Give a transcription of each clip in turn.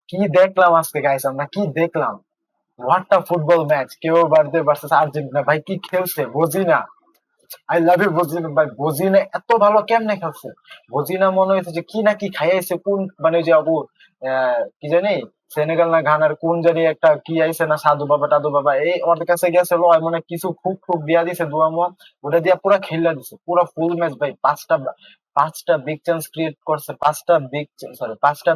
কি দেখলাম আজকে গাইস, আমরা কি দেখলাম! What a football match! কেউ বার্থডে ভার্সেস আর্জেন্টিনা, ভাই কি খেলছে বুঝি না। আই লাভ ইউ বজিনা ভাই, বজিনা এত ভালো কেমনে খেলছে! বজিনা মনে হয়েছে যে কি না কি খাইয়েছে, কোন মানে ওই যে আবু কি জানি, সেনেগাল না ঘানার কোন জানি একটা কি আইছে না, সাধু বাবা টাধু বাবা, এই ওর কাছে গেছিল, ওই মনে হয় কিছু ফুক ফুক দিয়া দিছে, দোয়া মোয়া ওটা দিয়া পুরা খেলা দিছে, পুরা ফুল ম্যাচ ভাই। পাঁচটা বিগ চান্স ক্রিয়েট করছে, পাঁচটা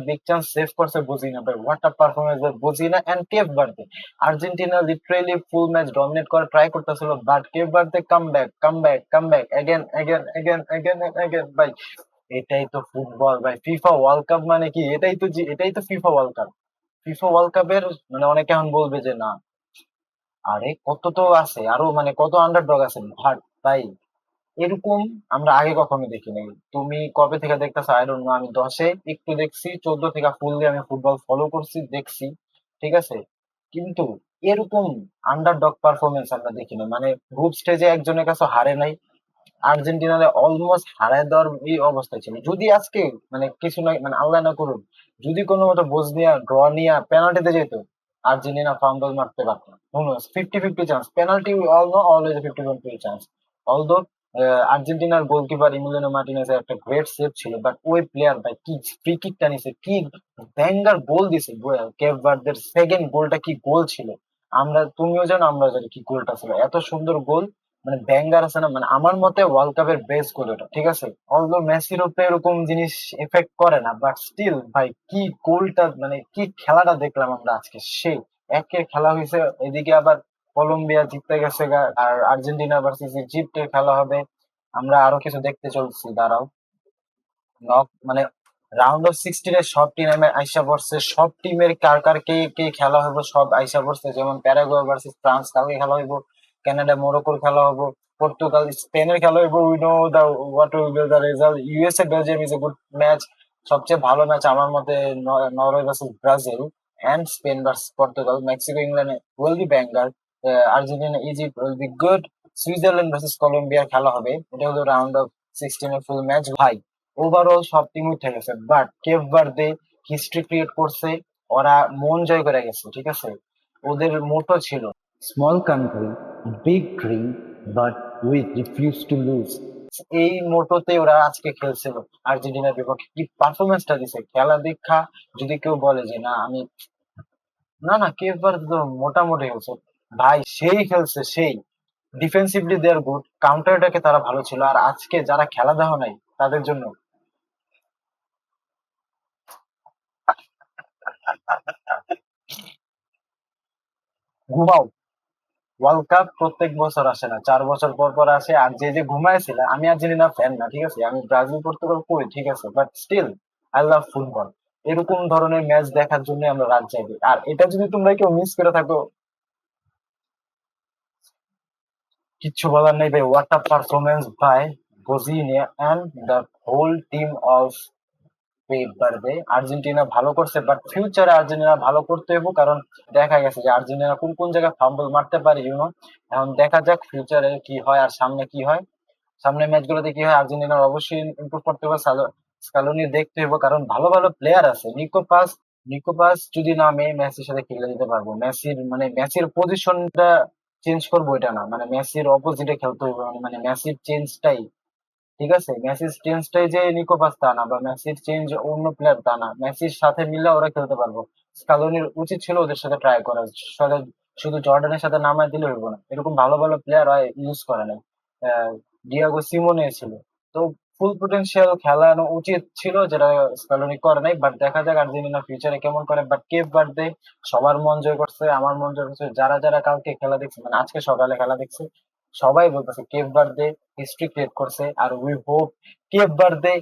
বিগ চান্স সেভ করছে বজিনা ভাই। হোয়াট আ পারফরমেন্স ভাই, বজিনা and Cape Verde. Argentina literally full match dominate করার ট্রাই করতেছিল, but Cape Verde come back again again again again again ভাই। এটাই তো ফুটবল ভাই, ফিফা ওয়ার্ল্ড কাপ মানে কি, এটাই তো FIFA world cup. FIFA world কাপের মানে অনেকে এখন বলবে যে না, আরে কত তো আছে আরো, মানে কত আন্ডারডগ আছে ভাট ভাই। এরকম আমরা আগে কখনো দেখি নাই। তুমি কবে থেকে দেখতেছো আই ডোন্ট নো, আমি 10-এ একটু দেখছি, 14 থেকে ফুললি আমি ফুটবল ফলো করছি, দেখছি, ঠিক আছে। কিন্তু এরকম আন্ডারডগ পারফরমেন্স আমরা দেখি না, মানে গ্রুপ স্টেজে একজনের কাছে হারে নাই, আর্জেন্টিনারে অলমোস্ট হারায় দেওয়ার এই অবস্থায় ছিল। যদি আজকে মানে কিছু না, মানে আল্লাহ না করুন, যদি কোনো মতো বসনিয়া ড্র নিয়ে পেনাল্টিতে যেত, আর্জেন্টিনা ফাম্বল মারতে পারত না। হুনোস 50-50 chance, penalty all no always 50-50 chance. Although আর্জেন্টিনার গোলকিপার ইমিলিয়ানো মার্টিনেজের একটা গ্রেট সেভ ছিল, বাট ওই প্লেয়ার ভাই কি ফ্রি কিকটা নিছে, কি ব্যাঙ্গার গোল দিছে! কেপ ভার্দের সেকেন্ড গোলটা কি গোল ছিল! তুমিও জানো আমরা জানি কি গোলটা ছিল, এত সুন্দর গোল, মানে ব্যাঙ্গার আছে না, মানে আমার মতে ওয়ার্ল্ড কাপের বেস্ট গোল এটা, ঠিক আছে। অলদো মেসির উপরে এরকম জিনিস এফেক্ট করে না, বাট স্টিল ভাই কি গোলটা, মানে কি খেলাটা দেখলাম আমরা আজকে, সেই একে খেলা হয়েছে। এদিকে আবার কলম্বিয়া জিততে গেছে গা, আর আর্জেন্টিনা ভার্সেস ইজিপ্টের খেলা হবে। আমরা আরো কিছু দেখতে চলছি, দাঁড়াও। মানে রাউন্ড অফ 16 এর সব টিম আইসা পড়ছে, সব টিমের কার কার কে কে খেলা হইব সব আইসা পড়ছে, যেমন প্যারাগুয়ে ভার্সেস ফ্রান্স কালকে খেলা হইব, কানাডা মরক্কোর খেলা হইব, পর্তুগাল স্পেনের খেলা হইব। We know the what will be the result. USA Belgium is a good match. সবচেয়ে ভালো ম্যাচ আমার মতে Norway versus Brazil, and Spain versus Portugal, Mexico England will be banger, Argentina Egypt will be good, Switzerland versus কলম্বিয়ার খেলা হবে। এটা হলো round of 16 এর ফুল ম্যাচ ভাই। ওভারঅল সব টিম উঠে গেছে, but Cape Verde history create করছে। ওরা মন জয় করে গেছে, ঠিক আছে। ওদের মোটো ছিল small country, big dream, but we refuse to lose. এই মোটোতে ওরা আজকে খেলছিল আর্জেন্টিনার বিপক্ষে। কি পারফরমেন্সটা দিছে, খেলা দীক্ষা! যদি কেউ বলে যে না আমি, না না, কেপ ভার্দে তো মোটামুটি খেলছে ভাই, সেই খেলছে সেই। ডিফেন্সিভলি দে আর গুড, কাউন্টার অ্যাটাকে তারা ভালো ছিল। আর আজকে যারা খেলা দেখো নাই তাদের জন্য ঘুমাও। ওয়ার্ল্ড কাপ প্রত্যেক বছর আসে না, 4 বছর পর পর আসে। আর যে যে ঘুমাইছিল, আমি আর্জেন্টিনা ফ্যান না, ঠিক আছে, আমি ব্রাজিল পর্তুগাল করি, ঠিক আছে, but still I love football. এরকম ধরনের ম্যাচ দেখার জন্য আমরা রাত জাগি। আর এটা যদি তোমরা কেউ মিস করে থাকো, কিচ্ছু বলার নেই ভাই। হোয়াট আ পারফরমেন্স বাই বজিনিয়া and the whole team of Pep. Argentina ভালো করছে, বাট ফিউচারে আর্জেন্টিনা ভালো করতে হবে, কারণ দেখা গেছে যে আর্জেন্টিনা কোন কোন জায়গায় ফাম্বল মারতে পারে, এখন দেখা যাক ফিউচারে কি হয় আর সামনে কি হয়। সামনের ম্যাচগুলোতে কি হয়, আর্জেন্টিনার অবশ্যই ইমপ্রুভ করতে হবে। স্কালোনি দেখতে হবে, কারণ ভালো ভালো প্লেয়ার আছে। নিকো পাস যদি নামে মেসির সাথে খেলে দিতে পারবো। মেসির পজিশনটা চেঞ্জ করবো এটা না, মানে মেসির অপোজিটে খেলতে হবে, মানে মেসির চেঞ্জটাই, ঠিক আছে। মেসির চেঞ্জটাই যে নিকো পাস তা না, বা মেসির চেঞ্জ অন্য প্লেয়ার তা না, মেসির সাথে মিলে ওরা খেলতে পারবো। স্কালোনির উচিত ছিল ওদের সাথে ট্রাই করা। সাথে শুধু জর্ডানের সাথে নামায় দিলে হইব না, এরকম ভালো ভালো প্লেয়ার হয় ইউজ করে নাই। ডিয়াগো সিমোনে ছিল, তো ফুল পোটেনশিয়াল খেলানো উচিত ছিল, যেটা স্কালোনি করে নাই। বাট দেখা যাক আর্জেন্টিনা ফিউচারে কেমন করে। বাট কেপ ভার্দে সবার মন জয় করছে, আমার মন জয় করছে। যারা যারা কালকে খেলা দেখছে, মানে আজকে সকালে খেলা দেখছে, সবাই বলতেছে কেপ ভার্দে হিস্ট্রি ক্রিয়েট করছে। আর we hope Cape Verde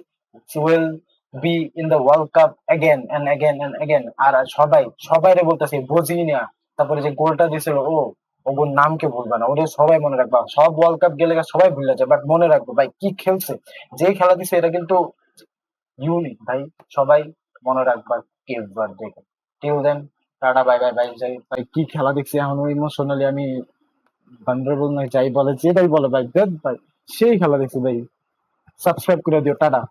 will be in the World Cup again and again and again. আর সবাই সবাইরে বলতেছে বজিনিয়া, তারপরে যে গোলটা দিছিল ওর নামকে ভুলবা না, ওদের সবাই মনে রাখবা। সব ওয়ার্ল্ড কাপ গেলে সবাই ভুলে যায়, বাট মনে রাখবো ভাই কি খেলছে, যে খেলা দিছে এটা কিন্তু ইউনিক ভাই। সবাই মনে রাখবা Cape Verde. Till then, tata, bye bye. ভাই যাই ভাই, কি খেলা দেখছি এখন ইমোশনালি আমি ভান্ডারেবল নয়, যাই বলে যেটাই বলে ভাই, দেখ ভাই সেই খেলা দেখছি ভাই। সাবস্ক্রাইব করে দিও, টাটা।